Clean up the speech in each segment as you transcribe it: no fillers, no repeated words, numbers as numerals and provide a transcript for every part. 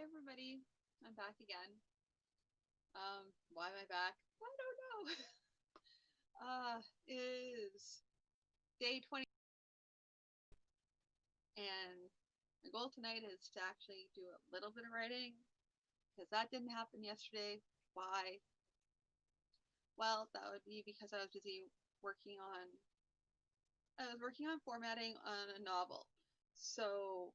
everybody. I'm back again. Why am I back? I don't know. Is day 20, and my goal tonight is to actually do a little bit of writing because that didn't happen yesterday. Why? Well, that would be because I was busy working on. I was working on formatting on a novel. So,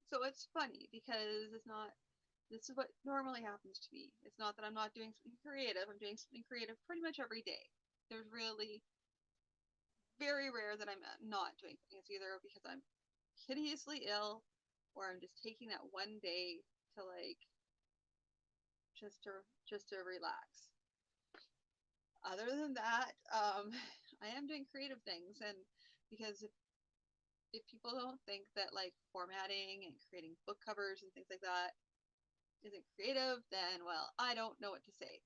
so it's funny because it's not. This is what normally happens to me. It's not that I'm not doing something creative. I'm doing something creative pretty much every day. There's really very rare that I'm not doing something. It's either because I'm hideously ill or I'm just taking that one day to just to just to relax. Other than that, I am doing creative things, and because if people don't think that formatting and creating book covers and things like that isn't creative, then well, I don't know what to say.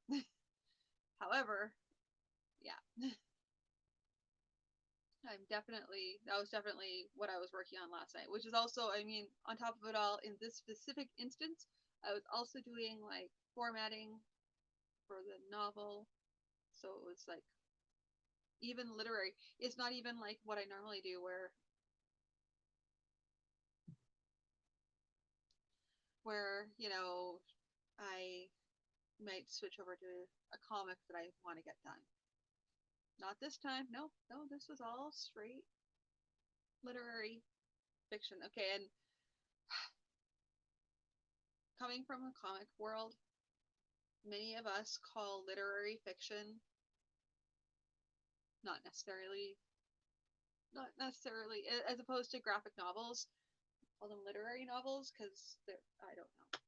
However, yeah, that was definitely what I was working on last night, which is also, I mean, on top of it all, in this specific instance, I was also doing formatting for the novel. So it was even literary. It's not even like what I normally do where I might switch over to a comic that I want to get done. Not this time. No, no, this was all straight literary fiction. Okay, and coming from the comic world, many of us call literary fiction not necessarily not necessarily as opposed to graphic novels, call them literary novels because they're, I don't know,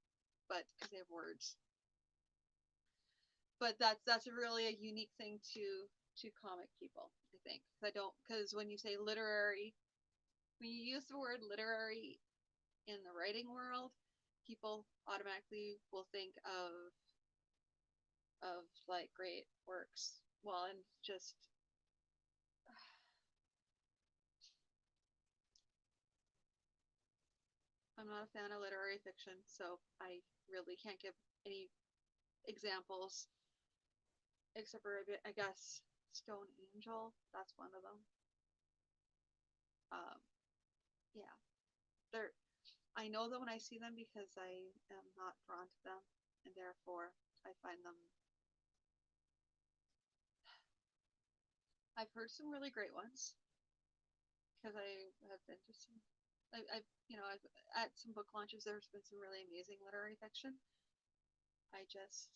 but because they have words. But that's really a unique thing to comic people, I think. I don't, because when you say literary, when you use the word literary in the writing world, people automatically will think of great works. Well, and just I'm not a fan of literary fiction, so I really can't give any examples except for I guess Stone Angel. That's one of them. Um, yeah, they're. I know them when I see them because I am not drawn to them, and therefore I find them. I've heard some really great ones because I have been to some. I've I've at some book launches. There's been some really amazing literary fiction. I just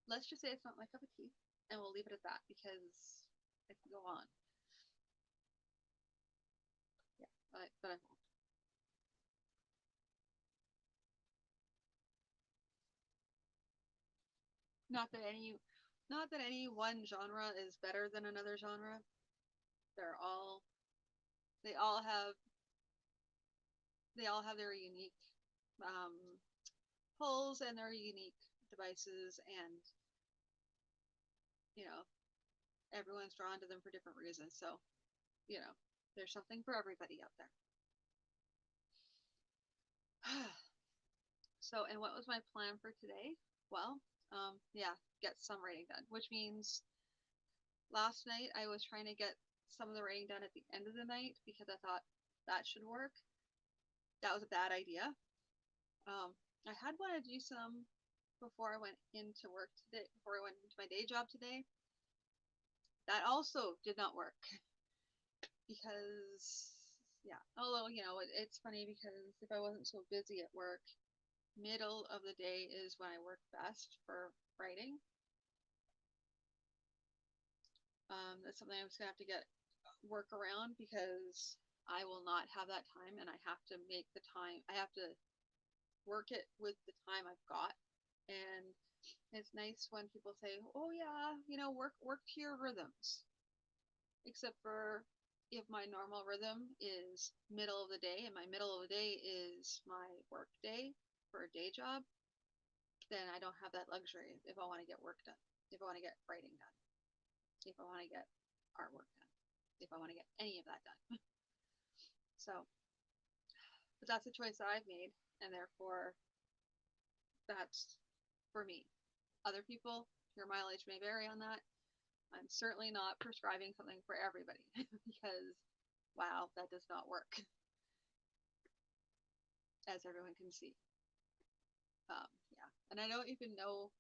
let's just say it's not my cup of tea, and we'll leave it at that because I can go on. Yeah, but I won't. Not that any not that any one genre is better than another genre. They're all they all have they all have their unique um, pulls and their unique devices, and you know everyone's drawn to them for different reasons. So you know there's something for everybody out there. So, and what was my plan for today? Well, yeah, get some writing done, which means last night I was trying to get some of the writing done at the end of the night because I thought that should work. That was a bad idea. Um, I had wanted to do some before I went into work today, before I went into my day job today. That also did not work because, yeah, although, it's funny because if I wasn't so busy at work, middle of the day is when I work best for writing. That's something I'm just gonna have to get work around because I will not have that time, and I have to make the time. I have to work it with the time I've got. And it's nice when people say, "Oh yeah, work to your rhythms." Except for if my normal rhythm is middle of the day, and my middle of the day is my work day for a day job, then I don't have that luxury if I want to get work done, if I want to get writing done, if I want to get artwork done if I want to get any of that done. So, but that's a choice that I've made, and therefore that's for me. Other people, your mileage may vary on that. I'm certainly not prescribing something for everybody because, wow, that does not work, as everyone can see. Yeah, and I don't even know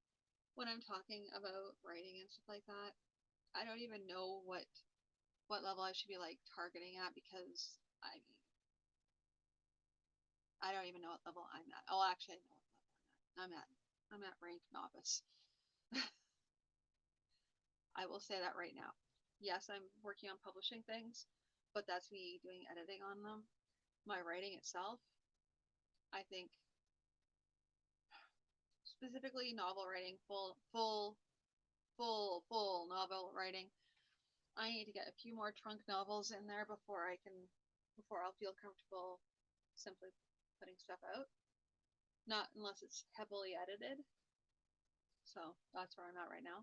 when I'm talking about writing and stuff like that. I don't even know what level I should be like targeting at because I mean I don't even know what level I'm at. Oh, actually, I know what level I'm at. I'm at rank novice. I will say that right now. Yes, I'm working on publishing things, but that's me doing editing on them. My writing itself, I think, specifically novel writing, full novel writing. I need to get a few more trunk novels in there before I'll feel comfortable simply putting stuff out. Not unless it's heavily edited. So that's where I'm at right now.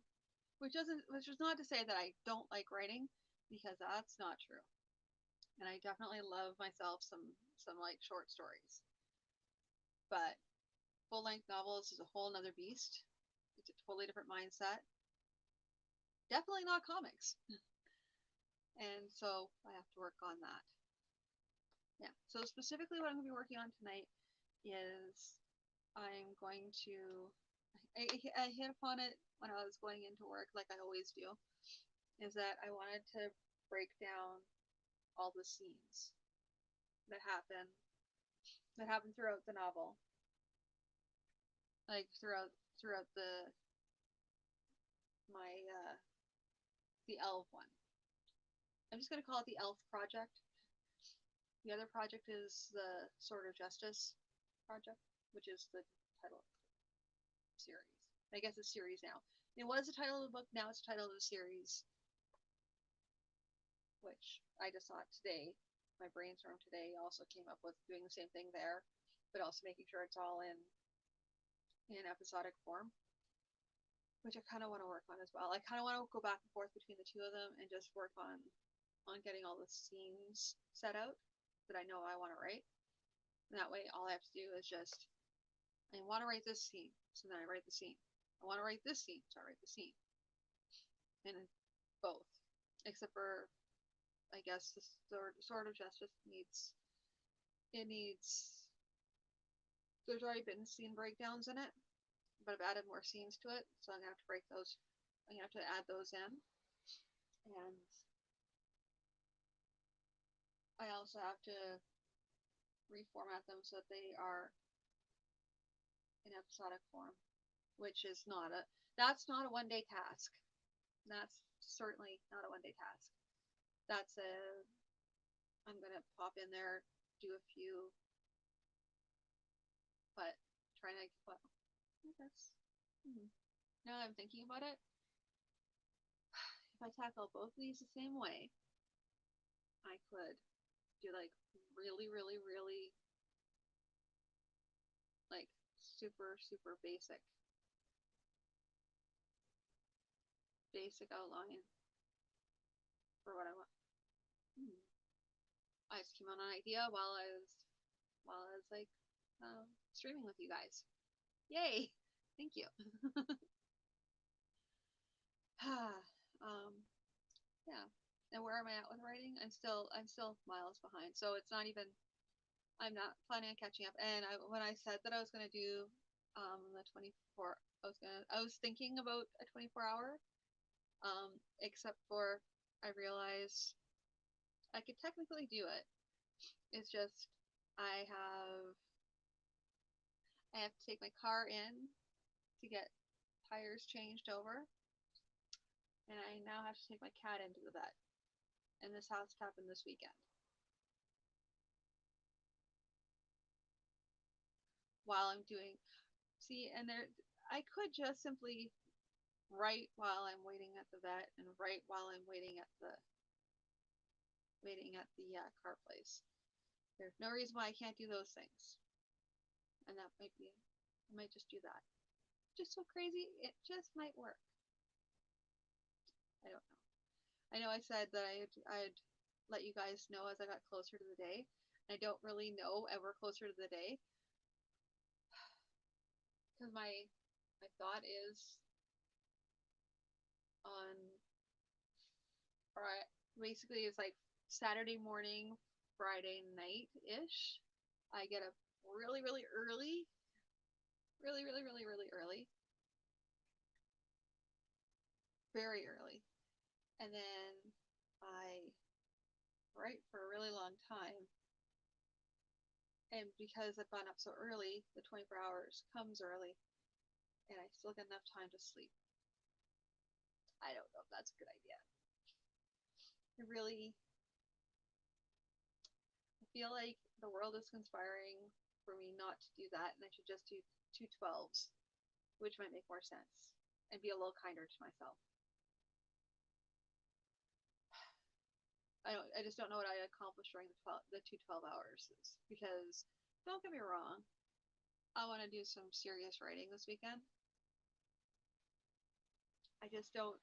Which is not to say that I don't like writing, because that's not true. And I definitely love myself some like short stories. But full length novels is a whole nother beast. It's a totally different mindset. Definitely not comics. And so I have to work on that. Yeah. So specifically what I'm gonna be working on tonight is I'm going to I hit upon it when I was going into work, like I always do, is that I wanted to break down all the scenes that happen throughout the novel, like throughout my the elf one. I'm just gonna call it the elf project. The other project is the Sword of Justice project, which is the title of the series. I guess it's series now. It was the title of the book, now it's the title of the series, which I just thought today, my brainstorm today also came up with doing the same thing there, but also making sure it's all in episodic form, which I kind of want to work on as well. I kind of want to go back and forth between the two of them and just work on getting all the scenes set out that I know I want to write. And that way, all I have to do is just, I want to write this scene, so then I write the scene. I want to write this scene, so I write the scene. And both, except for, I guess, the Sword of Justice needs, there's already been scene breakdowns in it, but I've added more scenes to it, so I'm gonna have to break those. I'm gonna have to add those in, and I also have to reformat them so that they are in episodic form, which is that's not a 1 day task. That's certainly not a 1 day task. That's I'm gonna pop in there, do a few, but trying to, well, I guess. Now that I'm thinking about it, if I tackle both of these the same way, I could do like really, really, really like super basic outline for what I want. I just came on an idea while I was like streaming with you guys. Yay! Thank you. Yeah. And where am I at with writing? I'm still miles behind. So it's not even, I'm not planning on catching up. And when I said that I was gonna do the 24, I was thinking about a 24-hour, except for I realized I could technically do it. It's just I have I have to take my car in to get tires changed over, and I now have to take my cat into the vet. And this has to happen this weekend. While I'm doing, see, and there, I could just simply write while I'm waiting at the vet and write while I'm waiting at the car place. There's no reason why I can't do those things, and that might be, I might just do that. Just so crazy, it just might work. I don't know. I know I said that I'd let you guys know as I got closer to the day. I don't really know ever closer to the day because my thought is on Friday. Basically, it's like Saturday morning, Friday night ish. I get up really, really early, really, really, really, really early, very early, and then I write for a really long time. And because I've gone up so early, the 24 hours comes early, and I still get enough time to sleep. I don't know if that's a good idea. I really feel like the world is conspiring for me not to do that, and I should just do 2 12s, which might make more sense, and be a little kinder to myself. I just don't know what I accomplished during the 2 12 hours because don't get me wrong, I want to do some serious writing this weekend. I just don't.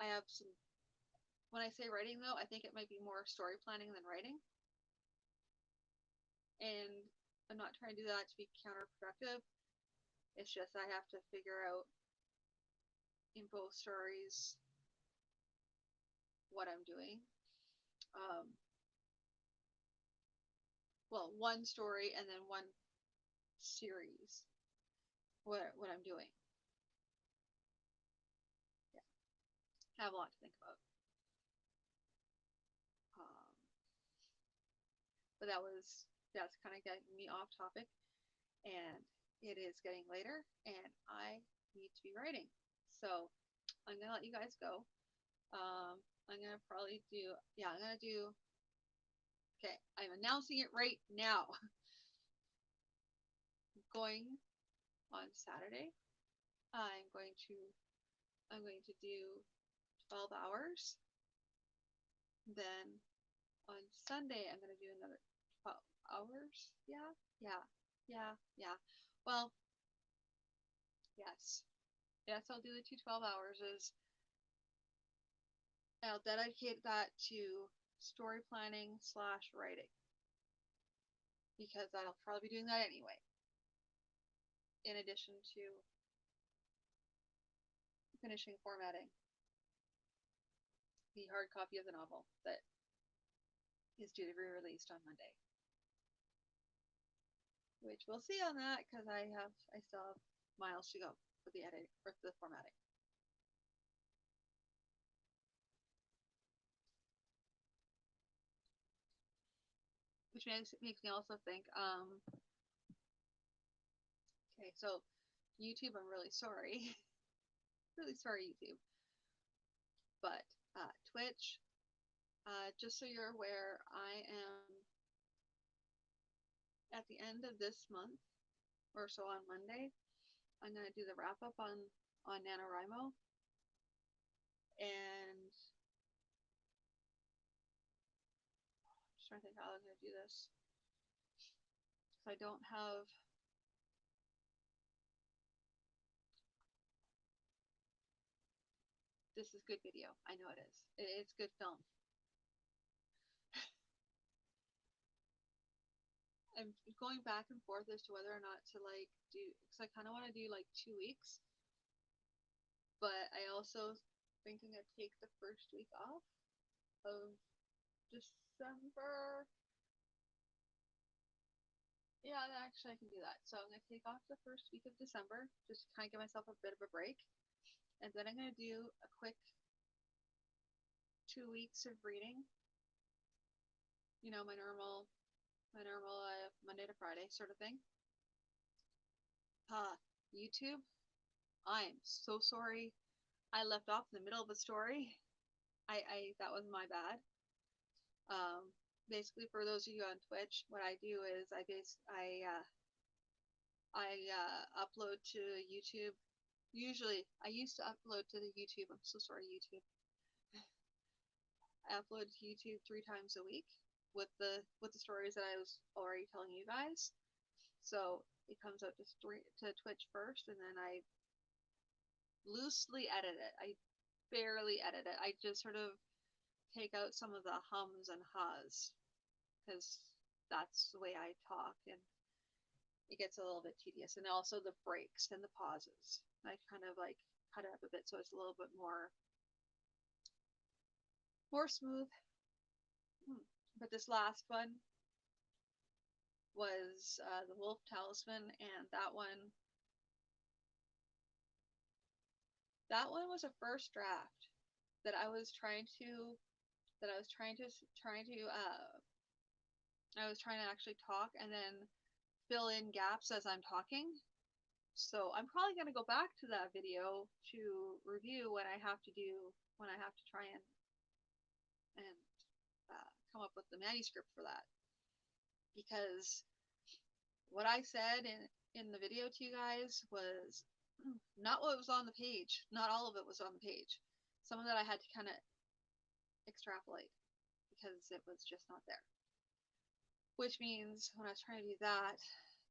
I have some. When I say writing, though, I think it might be more story planning than writing, and I'm not trying to do that to be counterproductive. It's just I have to figure out in both stories what I'm doing. Um, well, one story and then one series. What I'm doing. Yeah, I have a lot to think about. Um, but that's kind of getting me off topic, and it is getting later, and I need to be writing. So I'm gonna let you guys go. I'm gonna probably do. Yeah, I'm gonna do. Okay, I'm announcing it right now. Going on Saturday. I'm going to I'm going to do 12 hours. Then on Sunday I'm going to do another 12 hours. Yeah. Yeah. Yeah. Yeah. Well, yes. Yes, I'll do the two 12 hours is I'll dedicate that to story planning slash writing because I'll probably be doing that anyway. In addition to finishing formatting the hard copy of the novel that is due to be released on Monday. Which we'll see on that because I still have miles to go for the edit for the formatting. Which makes me also think, okay, so YouTube, I'm really sorry. Really sorry, YouTube. But Twitch, just so you're aware, I am at the end of this month or so on Monday, I'm gonna do the wrap up on Nanowrimo, and I'm just trying to think how I'm gonna do this. So I don't have this is good video. I know it is. It's good film. I'm going back and forth as to whether or not to like do because I kind of want to do like 2 weeks, but I also thinking I take the first week off of December. Yeah, actually I can do that. So I'm gonna take off the first week of December just to kind of give myself a bit of a break, and then I'm gonna do a quick 2 weeks of reading. You know, my normal Monday to Friday sort of thing. YouTube, I'm so sorry. I left off in the middle of a story. I that was my bad. Basically, for those of you on Twitch, what I do is I upload to YouTube. Usually, I used to upload to the YouTube. I'm so sorry, YouTube. I upload to YouTube 3 times a week with the stories that I was already telling you guys. So it comes out to Twitch first, and then I loosely edit it. I barely edit it. I just sort of take out some of the hums and ha's because that's the way I talk, and it gets a little bit tedious. And also the breaks and the pauses. I kind of like cut it up a bit so it's a little bit more smooth. But this last one was the Wolf Talisman, and that one was a first draft that I was trying to that I was trying to actually talk and then fill in gaps as I'm talking. So I'm probably going to go back to that video to review when I have to try and come up with the manuscript for that, because what I said in the video to you guys was not what was on the page. Not all of it was on the page. Some of that I had to kind of extrapolate because it was just not there. Which means when I was trying to do that,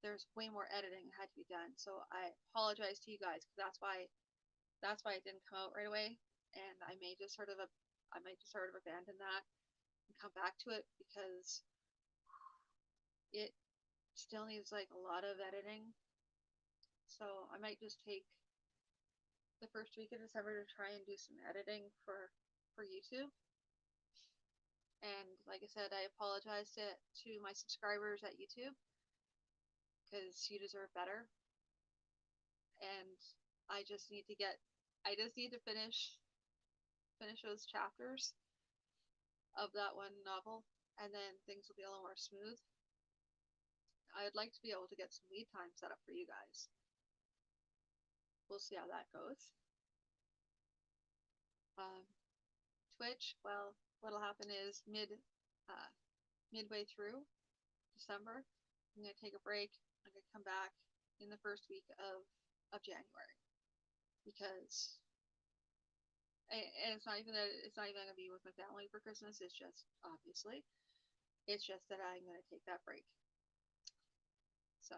there's way more editing that had to be done. So I apologize to you guys because that's why it didn't come out right away, and I may just sort of abandon that and come back to it because it still needs like a lot of editing. So I might just take the first week of December to try and do some editing for YouTube. And like I said, I apologize to my subscribers at YouTube because you deserve better. And I just need to finish those chapters of that one novel, and then things will be a little more smooth. I'd like to be able to get some lead time set up for you guys. We'll see how that goes. Twitch, well, what'll happen is midway through December, I'm gonna take a break. I'm gonna come back in the first week of January because and it's not even gonna be with my family for Christmas. It's just that I'm gonna take that break. So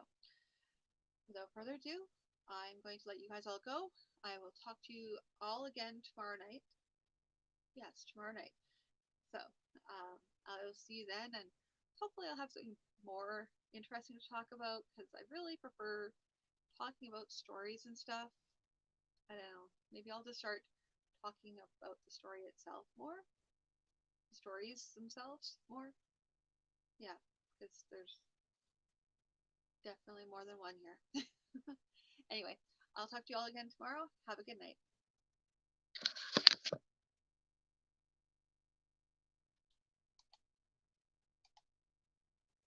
without further ado, I'm going to let you guys all go. I will talk to you all again tomorrow night. Yes, tomorrow night. So I'll see you then, and hopefully I'll have something more interesting to talk about because I really prefer talking about stories and stuff. I don't know. Maybe I'll just start talking about the story itself more, the stories themselves more. Yeah, because there's definitely more than one here. Anyway, I'll talk to you all again tomorrow. Have a good night.